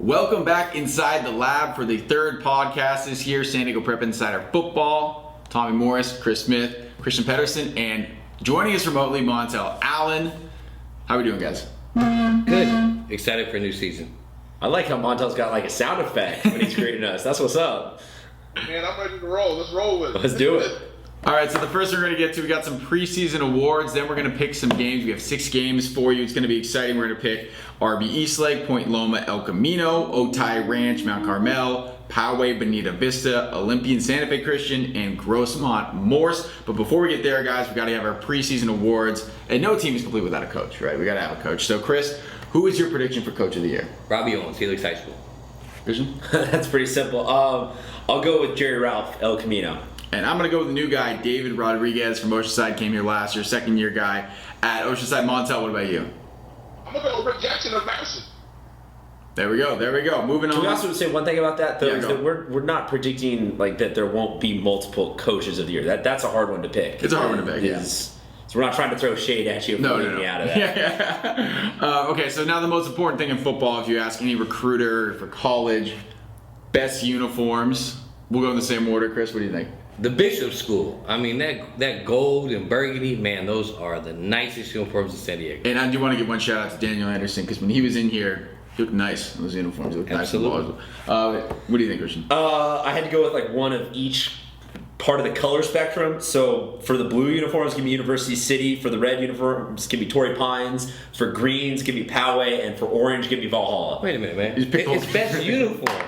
Welcome back inside the lab for the third podcast this year, San Diego Prep Insider Football. Tommy Morris, Chris Smith, Christian Pedersen, and joining us remotely, Montell Allen. How are we doing, guys? Good. Excited for a new season. I like how Montell's got like a sound effect when he's greeting us. That's what's up. Man, I'm ready to roll. Let's roll with it. Let's do it. All right, so the first we're going to get to, we got some preseason awards. Then we're going to pick some games. We have 6 games for you. It's going to be exciting. We're going to pick RB Eastlake, Point Loma El Camino, Otay, Rancho, Mount Carmel, Poway, Bonita, Vista, Olympian, Santa Fe Christian, and Grossmont Morse. But before we get there, guys, we got to have our preseason awards. And no team is complete without a coach, right? We got to have a coach. So, Chris, who is your prediction for Coach of the Year? Robbie Owens, Helix High School. Christian? That's pretty simple. I'll go with Jerry Ralph, El Camino. And I'm going to go with the new guy, David Rodriguez from Oceanside. Came here last year, second-year guy at Oceanside. Montell, what about you? I'm going to go with Rick Jackson of Madison. There we go. Moving on. Can we also say one thing about that, though? Yeah, is go. that we're not predicting like that there won't be multiple coaches of the year. That's a hard one to pick. It's a hard one to pick, yeah. So we're not trying to throw shade at you and leave me out of that. Yeah. Okay, so now the most important thing in football, if you ask any recruiter for college, best uniforms. We'll go in the same order. Chris, what do you think? The Bishop School. I mean, that gold and burgundy, man, those are the nicest uniforms in San Diego. And I do want to give one shout out to Daniel Anderson, because when he was in here, he looked nice in those uniforms. He looked Absolutely. nice. What do you think, Christian? I had to go with like one of each part of the color spectrum. So for the blue uniforms, give me University City. For the red uniforms, give me Torrey Pines. For greens, give me Poway. And for orange, give me Valhalla. Wait a minute, man. Just pick It's best uniform.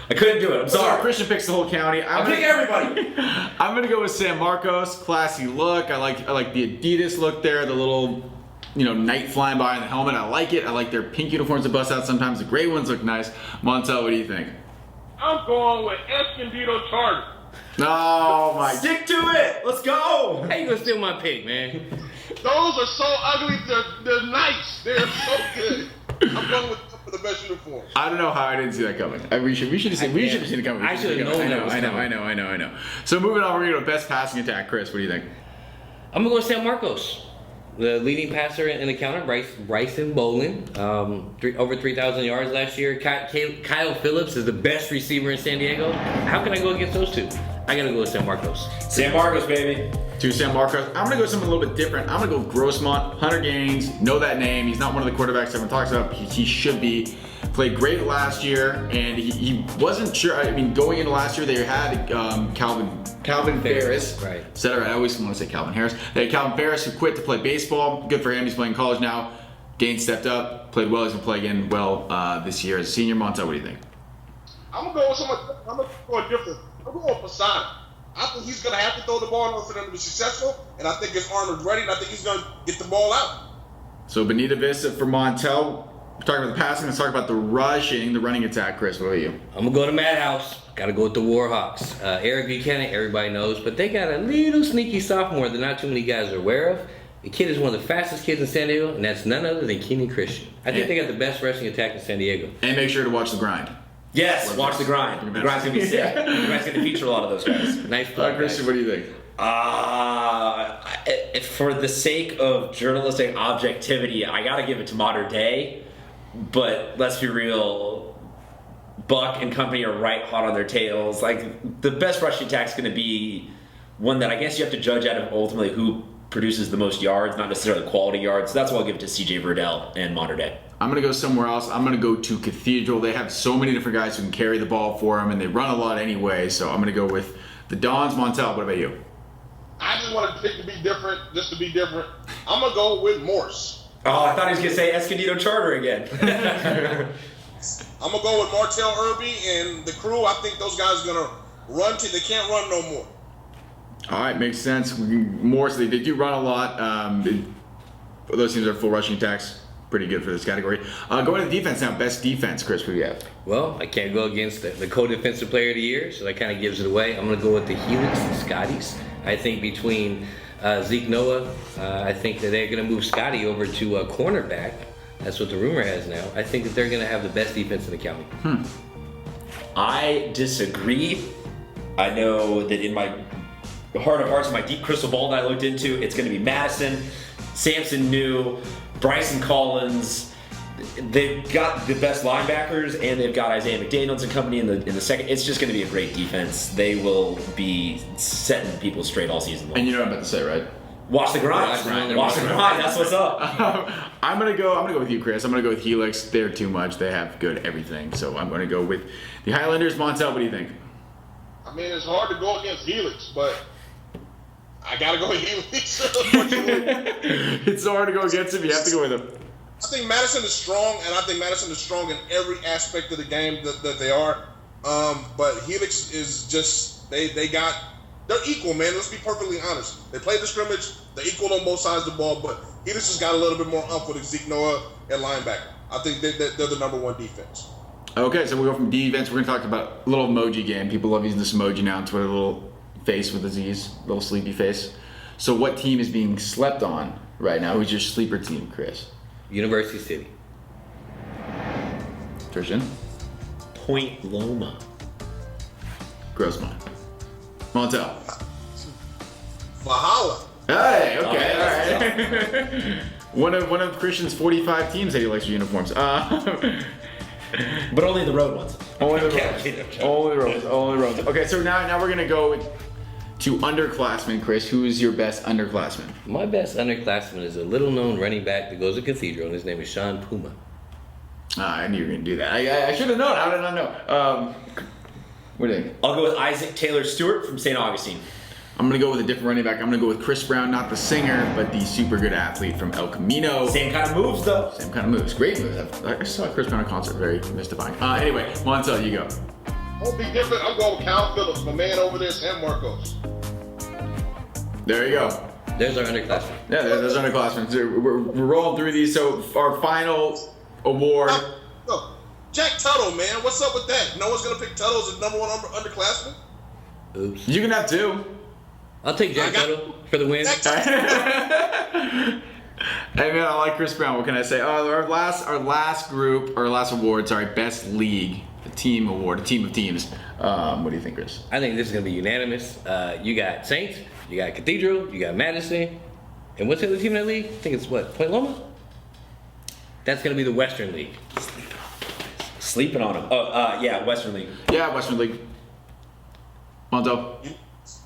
I couldn't do it. I'm So sorry. Christian picks the whole county. I'll pick everybody. I'm gonna go with San Marcos. Classy look. I like the Adidas look there. The little, night flying by in the helmet. I like it. I like their pink uniforms that bust out sometimes. The gray ones look nice. Montell, what do you think? I'm going with Escondido Charter. Oh my! Stick to it. Let's go. How you gonna steal my pick, man? Those are so ugly. They're nice. They're so good. I'm going with the best uniform. I don't know how I didn't see that coming. We should have seen it coming. I should have known that was coming. I know. So moving on, we're gonna go best passing attack. Chris, what do you think? I'm gonna go with San Marcos. The leading passer in the counter, Bryson Bolin, over 3,000 yards last year. Kyle Phillips is the best receiver in San Diego. How can I go against those two? I gotta go with San Marcos. San Marcos, baby. To San Marcos. I'm gonna go something a little bit different. I'm gonna go with Grossmont. Hunter Gaines. Know that name. He's not one of the quarterbacks everyone talks about. He should be. Played great last year, and he wasn't sure. I mean, going into last year, they had Calvin Ferris. Right. Said it right. I always want to say Calvin Harris. They had Calvin Ferris, who quit to play baseball. Good for him. He's playing college now. Gaines stepped up, played well. He's gonna play again well this year as a senior. Montell, what do you think? I'm going to go with someone. I'm going to go different. I'm going with Posada. I think he's going to have to throw the ball in order for them to be successful, and I think his arm is ready, and I think he's going to get the ball out. So Bonita Vista for Montell. We're talking about the passing. Let's talk about the rushing, the running attack. Chris, what about you? I'm gonna go to Madhouse. Gotta go with the Warhawks. Eric Buchanan, everybody knows, but they got a little sneaky sophomore that not too many guys are aware of. The kid is one of the fastest kids in San Diego, and that's none other than Keenan Christian. I think they got the best rushing attack in San Diego. And make sure to watch the grind. Yes, watch the grind. The grind's gonna be sick. The grind's gonna feature a lot of those guys. Nice play, Christian, what do you think? For the sake of journalistic objectivity, I gotta give it to Modern Day. But let's be real, Buck and company are right hot on their tails. Like, the best rushing attack is going to be one that I guess you have to judge out of ultimately who produces the most yards, not necessarily quality yards. So that's why I'll give it to CJ Verdell and Modern Day. I'm going to go somewhere else. I'm going to go to Cathedral. They have so many different guys who can carry the ball for them, and they run a lot anyway. So I'm going to go with the Dons. Montell, what about you? I just want to pick to be different, just to be different. I'm going to go with Morse. Oh, I thought he was going to say Escondido Charter again. I'm going to go with Martell Irby and the crew. I think those guys are going to run till they can't run no more. All right, makes sense. Morse, they do run a lot. Those teams are full rushing attacks. Pretty good for this category. Going to the defense now. Best defense, Chris, who do you have? Well, I can't go against the co-defensive player of the year, so that kind of gives it away. I'm going to go with the Helix, the Scotties. I think between Zeke Noah, I think that they're going to move Scotty over to a cornerback. That's what the rumor has now. I think that they're going to have the best defense in the county. I disagree. I know that in my heart of hearts, my deep crystal ball that I looked into, it's going to be Madison, Samson New, Bryson Collins, they've got the best linebackers, and they've got Isaiah McDaniels and company in the second. It's just going to be a great defense. They will be setting people straight all season long. And you know what I'm about to say, right? Watch the grind. Watch the grind. That's what's up. I'm gonna go with you, Chris. I'm gonna go with Helix. They're too much. They have good everything. So I'm gonna go with the Highlanders. Montell, what do you think? I mean, it's hard to go against Helix, but I gotta go with Helix. It's so hard to go against him. You have to go with him. I think Madison is strong, and I think Madison is strong in every aspect of the game that they are. But Helix is just they're equal, man. Let's be perfectly honest. They play the scrimmage. They're equal on both sides of the ball, but Helix just got a little bit more up with Zeke Noah at linebacker. I think they're the number one defense. Okay, so we'll go from defense. We're gonna talk about a little emoji game. People love using this emoji now on Twitter. A little face with a Z's, little sleepy face. So what team is being slept on right now? Who's your sleeper team, Chris? University City. Christian? Point Loma. Grossmont. Montell. Valhalla. Hey, okay, all right. One of Christian's 45 teams that he likes for uniforms. But only the road ones. Only the roads. Okay, so now we're gonna go to underclassmen. Chris, who is your best underclassman? My best underclassman is a little-known running back that goes to Cathedral, and his name is Sean Puma. I knew you were gonna do that. I should have known. How did I not know? What do you think? I'll go with Isaac Taylor Stewart from St. Augustine. I'm gonna go with a different running back. I'm gonna go with Chris Brown, not the singer, but the super good athlete from El Camino. Same kind of moves, though. Same kind of moves. Great moves. I saw Chris Brown in concert. Very mystifying. Anyway, Montell, you go. I'll be different. I'm going with Cal Phillips, my man over there, San Marcos. There you go. There's our underclassman. Yeah, there's underclassmen. So we're rolling through these. So our final award. Look, Jack Tuttle, man. What's up with that? No one's going to pick Tuttle as the number one underclassman? Oops. You can have two. I'll take Jack Tuttle for the win. Hey man, I like Chris Brown. What can I say? Our last award. Sorry, best league, a team award, a team of teams. What do you think, Chris? I think this is gonna be unanimous. You got Saints, you got Cathedral, you got Madison, and what's the other team in that league? I think it's what, Point Loma? That's gonna be the Western League. Sleeping on him. Yeah, Western League. Yeah, Western League. Monto.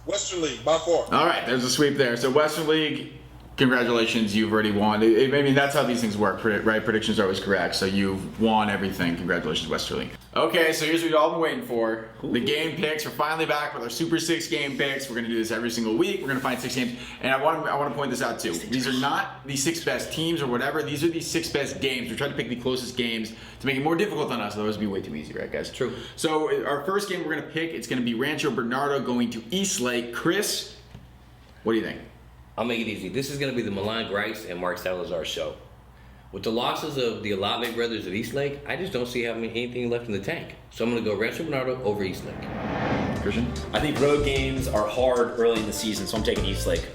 Western League, by far. All right, there's a sweep there. So Western League, congratulations, you've already won. I mean, that's how these things work, right? Predictions are always correct. So you've won everything. Congratulations, Western League. Okay, so here's what you've all been waiting for. The game picks. We're finally back with our Super 6 game picks. We're going to do this every single week. We're going to find 6 games. And I want to point this out, too. These are not the 6 best teams or whatever. These are the 6 best games. We're trying to pick the closest games to make it more difficult on us. Otherwise, it'd be way too easy, right, guys? True. So our first game we're going to pick, it's going to be Rancho Bernardo going to Eastlake. Chris, what do you think? I'll make it easy. This is going to be the Milan Grice and Mark Salazar show. With the losses of the Olave brothers at Eastlake, I just don't see having anything left in the tank. So I'm going to go Rancho Bernardo over Eastlake. Christian? I think road games are hard early in the season, so I'm taking Eastlake.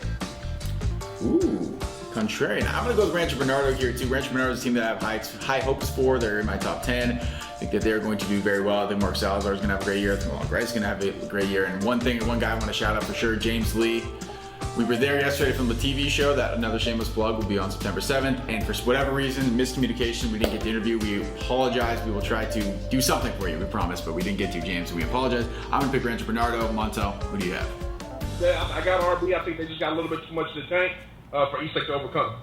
Ooh, contrarian. I'm going to go with Rancho Bernardo here, too. Rancho Bernardo is a team that I have high hopes for. They're in my top 10. I think that they're going to do very well. I think Mark Salazar is going to have a great year. I think Milan Grice is going to have a great year. And one guy I want to shout out for sure, James Lee. We were there yesterday from the TV show. That another shameless plug will be on September 7th. And for whatever reason, miscommunication, we didn't get the interview. We apologize. We will try to do something for you, we promise, but we didn't get to, James, so we apologize. I'm going to pick Rancho Bernardo. Montell, who do you have? Yeah, I got RB. I think they just got a little bit too much in the tank for Eastlake to overcome.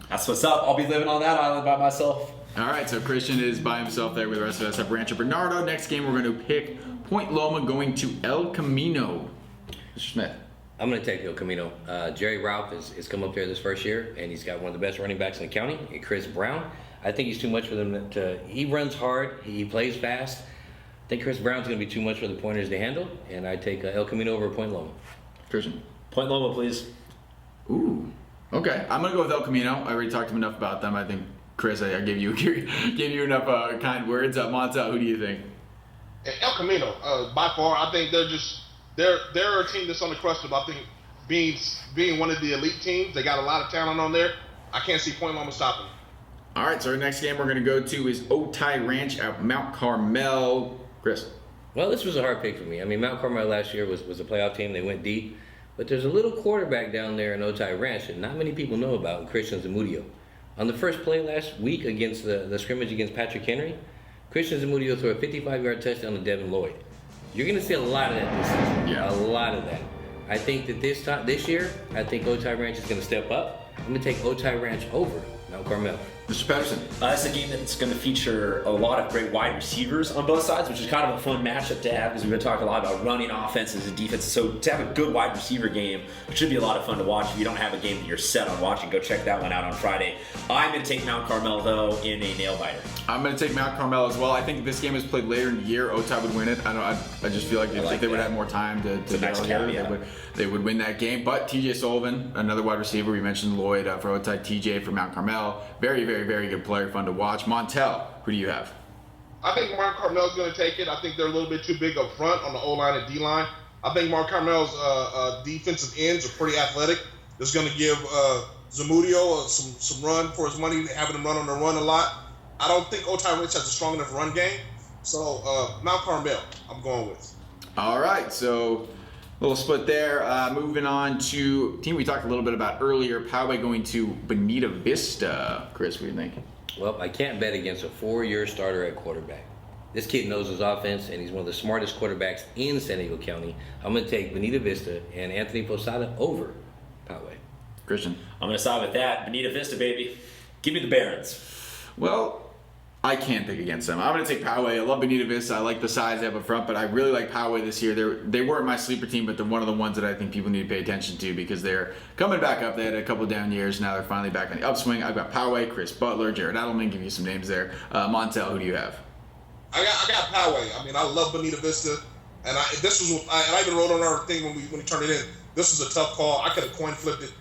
That's what's up. I'll be living on that island by myself. All right, so Christian is by himself there with the rest of us. Have Rancho Bernardo. Next game, we're going to pick Point Loma going to El Camino. Mr. Smith. I'm going to take El Camino. Jerry Ralph has come up there this first year, and he's got one of the best running backs in the county, Chris Brown. I think he's too much for them he runs hard, he plays fast. I think Chris Brown's going to be too much for the Pointers to handle, and I take El Camino over Point Loma. Christian. Point Loma, please. Ooh. Okay, I'm going to go with El Camino. I already talked to him enough about them. I think, Chris, I gave you enough kind words. Montell, who do you think? El Camino, by far, I think they're a team that's on the cusp. I think being one of the elite teams, they got a lot of talent on there. I can't see Point Loma stopping. All right, so our next game we're going to go to is Otay Ranch at Mount Carmel. Chris. Well, this was a hard pick for me. I mean, Mount Carmel last year was a playoff team. They went deep. But there's a little quarterback down there in Otay Ranch that not many people know about, Christian Zamudio. On the first play last week against the scrimmage against Patrick Henry, Christian Zamudio threw a 55-yard touchdown to Devin Lloyd. You're going to see a lot of that this season. Yeah. A lot of that. I think that this year, I think Otay Ranch is going to step up. I'm going to take Otay Ranch over Mount Carmel. Mr. Pedersen. It's a game that's going to feature a lot of great wide receivers on both sides, which is kind of a fun matchup to have because we've been talking a lot about running offenses and defenses. So to have a good wide receiver game, it should be a lot of fun to watch. If you don't have a game that you're set on watching, go check that one out on Friday. I'm going to take Mount Carmel, though, in a nail-biter. I'm going to take Mount Carmel as well. I think if this game was played later in the year, Otay would win it. I just feel like if they would have more time to get all together, they would win that game. But TJ Sullivan, another wide receiver, we mentioned Lloyd for Otay, TJ for Mount Carmel. Very, very, very good player, fun to watch. Montell, who do you have? I think Mark Carmel's going to take it. I think they're a little bit too big up front on the O-line and D-line. I think Mark Carmel's defensive ends are pretty athletic. It's going to give Zamudio some run for his money, having him run on the run a lot. I don't think Otay Rich has a strong enough run game. So Mount Carmel, I'm going with. All right, so little split there. Moving on to a team we talked a little bit about earlier, Poway going to Bonita Vista. Chris, what do you think? Well, I can't bet against a 4-year starter at quarterback. This kid knows his offense, and he's one of the smartest quarterbacks in San Diego County. I'm going to take Bonita Vista and Anthony Posada over Poway. Christian? I'm going to side with that. Bonita Vista, baby. Give me the Barons. Well, I can't pick against them. I'm going to take Poway. I love Bonita Vista. I like the size they have up front, but I really like Poway this year. They weren't my sleeper team, but they're one of the ones that I think people need to pay attention to because they're coming back up. They had a couple down years. Now they're finally back on the upswing. I've got Poway, Chris Butler, Jared Adelman. Give you some names there. Montell, who do you have? I got Poway. I mean, I love Bonita Vista, and I even wrote on our thing when we turned it in. This was a tough call. I could have coin flipped it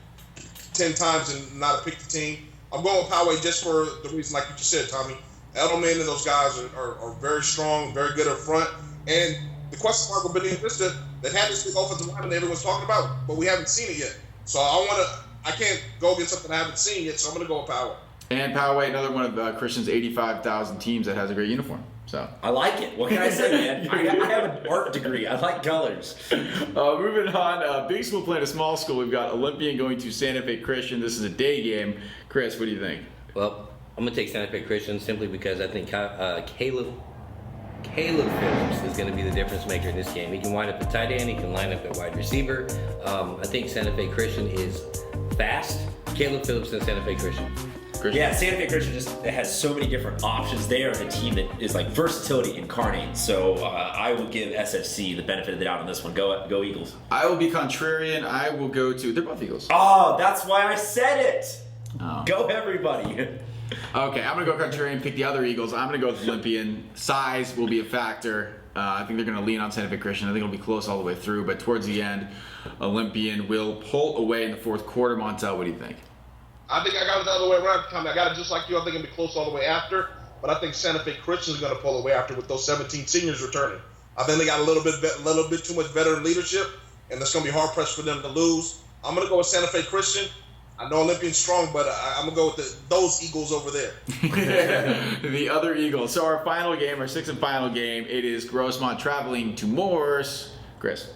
10 times and not have picked the team. I'm going with Poway just for the reason, like you just said, Tommy. Edelman and those guys are very strong, very good up front. And the question mark with Bonita Vista, that had this big offensive line that everyone's talking about, but we haven't seen it yet. So I can't go against something I haven't seen yet, so I'm going to go with Poway. And Poway, another one of Christian's 85,000 teams that has a great uniform. So I like it. What can I say, man? I have an art degree. I like colors. Moving on, big school playing a small school. We've got Olympian going to Santa Fe Christian. This is a day game. Chris, what do you think? Well, I'm going to take Santa Fe Christian simply because I think Caleb Phillips is going to be the difference maker in this game. He can wind up at tight end. He can line up at wide receiver. I think Santa Fe Christian is fast. Caleb Phillips and Santa Fe Christian. Yeah, Santa Fe Christian just has so many different options. They are a team that is like versatility incarnate. So I will give SFC the benefit of the doubt on this one. Go Eagles. I will be contrarian. I will go to. They're both Eagles. Oh, that's why I said it. Oh. Go everybody. Okay, I'm going to go contrarian, pick the other Eagles. I'm going to go with Olympian. Size will be a factor. I think they're going to lean on Santa Fe Christian. I think it'll be close all the way through, but towards the end, Olympian will pull away in the fourth quarter. Montell, what do you think? I think I got it the other way around, Tommy. I got it just like you. I think it'll be close all the way after, but I think Santa Fe Christian is going to pull away after with those 17 seniors returning. I think they got a little bit too much veteran leadership, and it's going to be hard pressed for them to lose. I'm going to go with Santa Fe Christian. I know Olympian's strong, but I'm going to go with those Eagles over there. The other Eagles. So our final game, our sixth and final game, it is Grossmont traveling to Morse. Chris.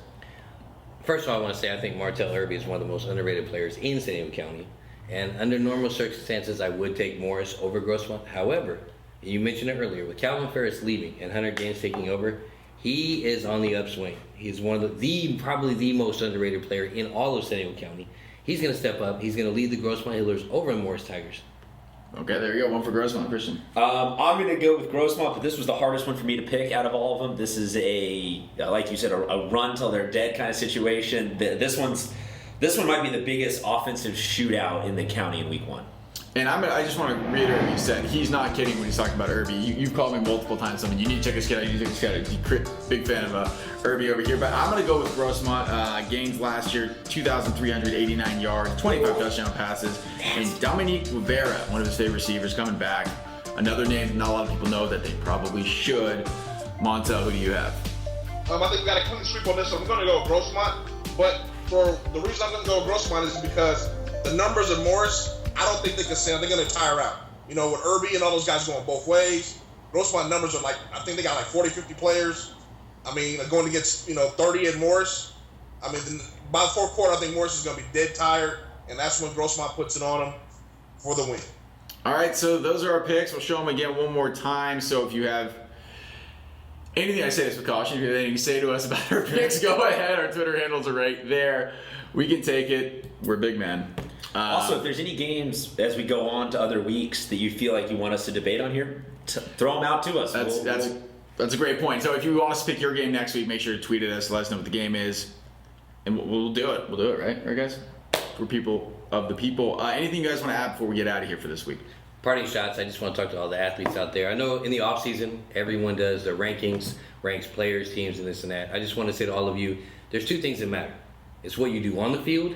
First of all, I want to say I think Martell Irby is one of the most underrated players in San Diego County. And under normal circumstances, I would take Morris over Grossmont. However, you mentioned it earlier, with Calvin Ferris leaving and Hunter Gaines taking over, he is on the upswing. He's one of probably the most underrated player in all of San Diego County. He's going to step up. He's going to lead the Grossmont Hillers over the Morris Tigers. Okay, there you go. One for Grossmont, Christian. I'm going to go with Grossmont, but this was the hardest one for me to pick out of all of them. This is like you said, a run till they're dead kind of situation. This one might be the biggest offensive shootout in the county in week one. And I just want to reiterate what you said. He's not kidding when he's talking about Irby. You've called me multiple times. Something you need to check this kid out. You need to check this kid out. Big fan of Irby over here. But I'm going to go with Grossmont. Gains last year, 2,389 yards, 25 touchdown passes. And Dominique Rivera, one of his favorite receivers, coming back. Another name that not a lot of people know that they probably should. Montell, who do you have? I think we got a clean sweep on this, so I'm going to go with Grossmont. But for the reason I'm going to go with Grossmont is because the numbers of Morris, I don't think they can stand. They're going to tire out. You know, with Irby and all those guys going both ways, Grossmont numbers are I think they got 40, 50 players. I mean, going against, 30 at Morris. I mean, by the fourth quarter, I think Morris is going to be dead tired, and that's when Grossmont puts it on them for the win. All right, so those are our picks. We'll show them again one more time. So if you have anything, I say this with caution, if you have anything to say to us about our picks, go ahead. Our Twitter handles are right there. We can take it. We're big men. Also, if there's any games as we go on to other weeks that you feel like you want us to debate on here, throw them out to us. That's a great point. So if you want us to pick your game next week, make sure to tweet at us, let us know what the game is, and we'll do it. We'll do it, right? Right, guys? We're people of the people. Anything you guys want to add before we get out of here for this week? Parting shots, I just want to talk to all the athletes out there. I know in the offseason, everyone does their rankings, ranks players, teams, and this and that. I just want to say to all of you, there's two things that matter. It's what you do on the field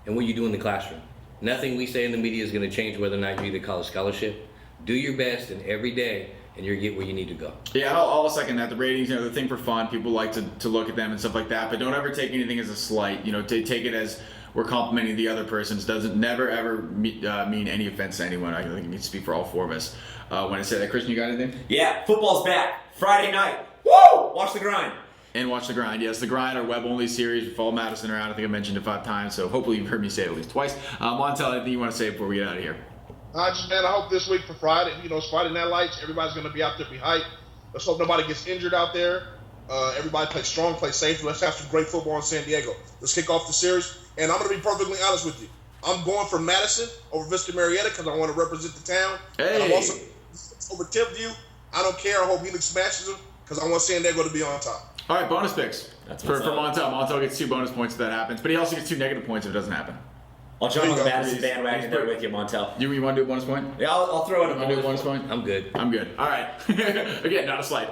and what you do in the classroom. Nothing we say in the media is going to change whether or not you get a college scholarship. Do your best and every day, and you'll get where you need to go. Yeah, I'll second that. The ratings, the thing for fun. People like to look at them and stuff like that, but don't ever take anything as a slight. Take it as we're complimenting the other person. It doesn't never ever mean any offense to anyone. I think it needs to speak for all four of us. When I say that, Christian, you got anything? Yeah, football's back. Friday night. Woo! Watch the grind. And watch The Grind. Yes, The Grind, our web-only series. We follow Madison around. I think I mentioned it 5 times, so hopefully you've heard me say it at least twice. Montell, anything you want to say before we get out of here? I hope this week for Friday, it's Friday Night Lights. Everybody's going to be out there, be hyped. Let's hope nobody gets injured out there. Everybody play strong, play safe. Let's have some great football in San Diego. Let's kick off the series. And I'm going to be perfectly honest with you. I'm going for Madison over Vista Marietta because I want to represent the town. Hey. And I'm also over Tipview. I don't care. I hope Helix smashes them because I want San Diego to be on top. All right, bonus picks. That's for what's up. Montell. Montell gets 2 bonus points if that happens, but he also gets 2 negative points if it doesn't happen. I'll jump on the There you go. Madison bandwagon there with you, Montell. You want to do a bonus point? Yeah, I'll throw in a You want to do a bonus bonus point? I'm good. I'm good. All right. Again, not a slight.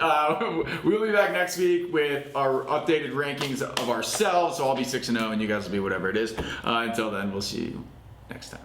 We'll be back next week with our updated rankings of ourselves. So I'll be 6-0, and you guys will be whatever it is. Until then, we'll see you next time.